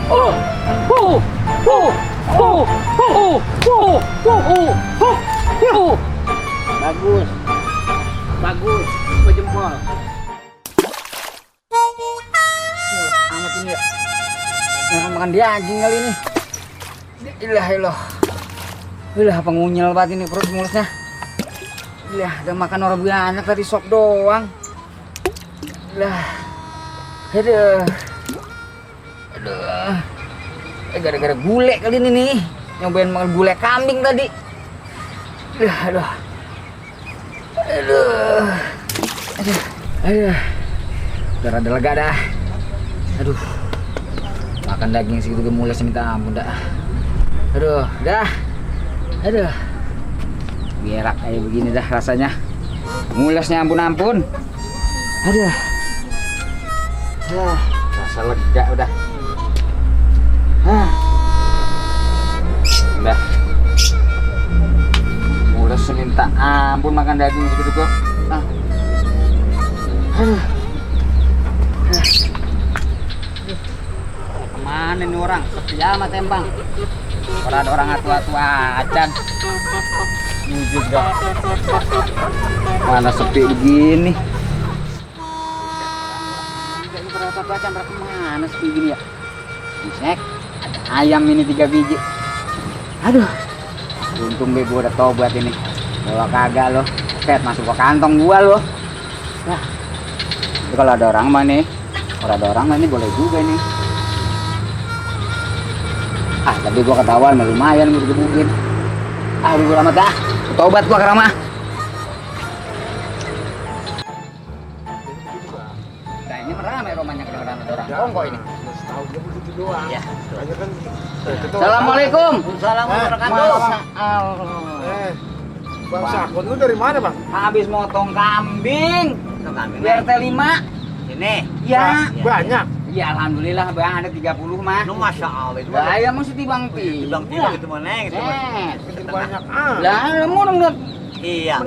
Oh, oh, oh, oh, oh, oh, oh, oh. Bagus, bagus, gua jempol. Amat ini ya. Makan dia anjing kali ini. Ilah. Ilah pengunyel banget ini perut mulusnya. Ilah, udah makan orang banyak tadi sop doang. Ilah. Aduh. Gara-gara gule kali ini nih. Nyobain makan gule kambing tadi. Aduh. Udah rada lega dah. Aduh. Makan daging segitu gemules minta ampun dah. Aduh. Berak kayak begini dah rasanya. Mulesnya ampun-ampun. Aduh. Rasa lega udah. Udah. Mules minta ampun makan daging segitu kok. Kemana nih orang? Sepi amat Empang. Kalau ada orang atu-atu acan. Ini juga. Mana sepi begini? Ini berapa acan kemana sepi gini ya? Bisek. Ada ayam ini 3 biji. Aduh. Untung gue udah tobat ini. Kalau kagak loh, masuk ke kantong gua loh. Nah. Kalau ada orang mah nih, boleh juga nih. Tapi gua ketahuan lumayan gua digebukin. Aduh amat dah. Tobat gua ke rumah. Kayaknya ramai rumahnya kedengeran ada orang kongko ini. Tahu dia begitu doang. Iya. Kayaknya kan. Assalamualaikum. Assalamualaikum. Bang Sakun lu dari mana, Bang? Habis motong kambing. Biar T5. Ini. Ya. Banyak. Ya alhamdulillah Bang ada 30 mah. Nu Masya Allah itu. Lah ya mesti timbang-timbang. Timbang itu mah neng. Banyak. Lah mau dong. Iya.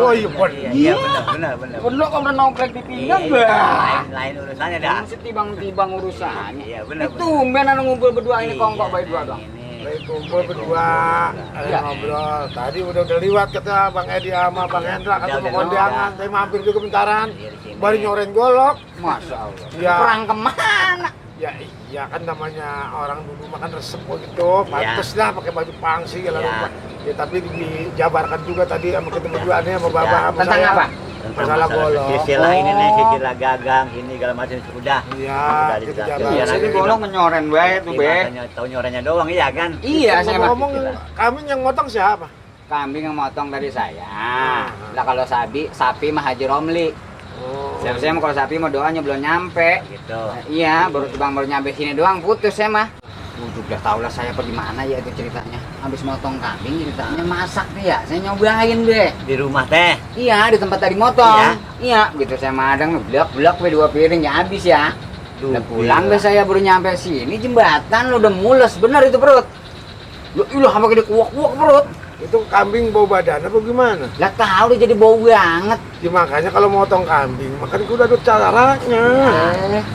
Oh iya, Iya benar. Bener kok udah noklek di pinggang, Bang. Lain urusannya dah. Mesti timbang-timbang urusannya. Iya benar. Itu tumben ngumpul berdua ini kongkok baik dua dong. Lagi kumpul berdua, ngobrol. Tadi udah liwat kata Bang Edi sama Bang Hendra kata mau kondangan, tapi mampir juga bentaran. Baru nyoren golok. Masya Allah. Ya. Perang kemana? Ya iya kan namanya orang dulu makan resep gitu, pantes lah pakai baju pangsi segala rupa. Ya tapi dijabarkan juga tadi sama kita berdua nih sama Baba sama Tentang saya. apa? Masalah golok. Sisilah ini nih, sisilah gagang, ini segala macam sudah. Iya, kita Iya, jabarkan. nanti golong menyoren baik tuh, Be. Tahu nyorennya doang iya kan? Iya, saya mah. ngomong kami yang motong siapa? Kambing yang motong dari saya. Lah kalau sapi mah Haji Romli. Oh. Saya mah kalau sapi mah doanya belum nyampe. Gitu. Iya, baru nyampe sini doang putus saya mah. Udah tau lah saya pergi mana ya itu ceritanya. Habis motong kambing ceritanya masak nih ya. Saya nyobain deh. Di rumah teh. Iya, di tempat tadi motong. Iya, begitu saya madang blok-blok 2 piring ya habis ya. Udah pulang deh saya baru nyampe sini jembatan udah mules bener itu perut. Ilah apa gede kuak-kuak perut. Itu kambing bau badan apa gimana? Lah tahu dia jadi bau banget. Ya, makanya kalau motong kambing, makanya udah ada caranya.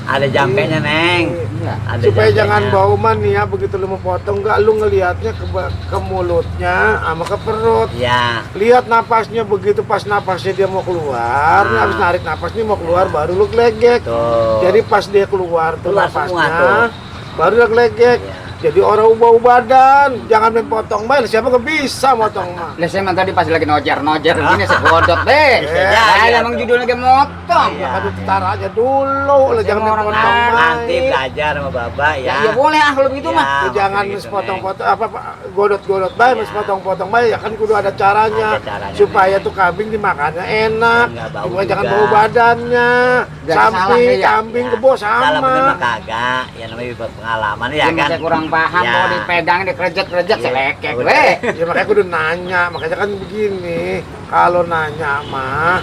Ada jampenya neng. Iya. Ada Supaya jampenya. jangan bau man nih ya, begitu lu mau potong nggak lu ngelihatnya ke mulutnya sama ke perut. Ya. Lihat napasnya begitu pas napasnya dia mau keluar, nih habis narik napas nih mau keluar baru lu gelegek. Tuh. Jadi pas dia keluar tuh Keluar semua napasnya, tuh. baru dia gelegek. Ya. Jadi orang bau badan, jangan main potong bail. Siapa nggak bisa motong mah? Lah saya mah tadi pas lagi nojer gini saya godot deh. Iya, Emang judulnya lagi motong. Iya. Aduh, tar aja dulu, lah jangan main orang potong bail. Nanti belajar sama Baba ya. Ya boleh kalau begitu Ya. mah. Lu jangan gitu, sepotong-potong apa godot-godot baik, sepotong-potong baik ya kan kudu ada caranya, Ada caranya, supaya tuh kambing dimakannya enak, Nggak bau supaya jangan juga. bau badannya. Biar salah Samping, ya. kambing, kebo Salah bener mah sama. kagak. Ya namanya pengalaman ya Yang kan. saya kurang paham Ya. mau dipegang dikerejek-kerejek Iya. selekek Udah. weh. Ya makanya kudu nanya, makanya kan begini, kalau nanya mah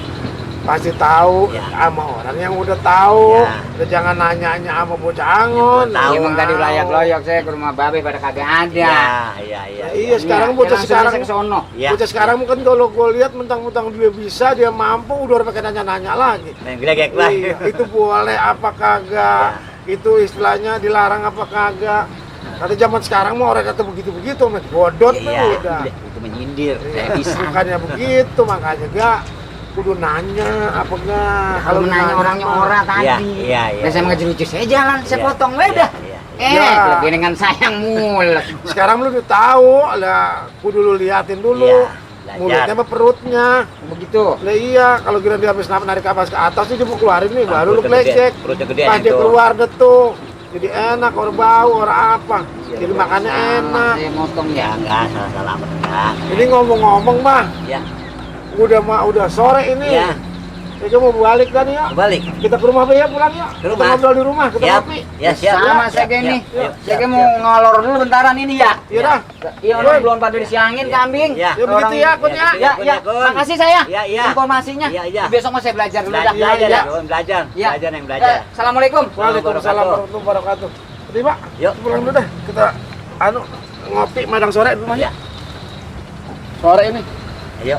pasti tahu Ya. sama orang yang udah tahu. Ya. Udah jangan nanya-nanya sama bocah angon. Yang tahu. Emang tadi loyak-loyak saya ke rumah babe pada kagak ada. Iya. Iya, sekarang bocah sekarang ke sono. Iya. bocah sekarang mungkin kalau gue lihat mentang-mentang dia bisa, dia mampu, udah pakai nanya-nanya lagi. Main gelegek lah. Iya, itu boleh apa kagak? itu istilahnya dilarang apa kagak. Karena zaman sekarang mau orang kata begitu-begitu, met godot tuh Iya, udah. itu menyindir. Saya bisa. Bukannya begitu, makanya gak kudu nanya apa enggak. Kalau menanya orangnya orang tadi. Iya. Nah, saya ngejerucus saya jalan, saya Iya, potong iya, dah. iya. Ya. Lebih dengan sayang mulut. Sekarang lu udah tahu, lah kudu lu liatin dulu. Iya, belajar. Mulutnya apa perutnya. Begitu. Lah iya, kalau kira dia habis narik napas ke atas sih dia mau keluarin nih, baru lu Perutnya gede, klecek. perutnya gede Pas dia itu. keluar deh tuh. Jadi enak, orang bau, orang apa. Jadi makannya enak. Saya motong Ya ya. enggak, salah enggak. Ini ngomong-ngomong mah, Ya, udah sore ini. ya. Kita mau balik kan ya? Balik. Kita ke rumah ya pulang ya. Ke Kita rumah. ngobrol di rumah, kita Siap. ngopi. Ya, siap. Sama Ya, saya kayak ya, ini. ya, Saya kayak ya, mau ya. ngolor dulu bentaran ini ya. Iya dah. Iya, orang belum pada disiangin kambing. Ya. Ya begitu ya, Kun ya. Ya, ya. Kun. Makasih saya. Ya, ya. Informasinya. Ya, ya. Besok mau saya belajar dulu dah. Belajar, Ya. belajar. Ya. Belajar yang belajar. Assalamualaikum. Waalaikumsalam warahmatullahi wabarakatuh. Terima. Yuk. Pulang dulu dah. Kita ngopi madang sore di rumahnya. Ya. Sore ini. Ayo.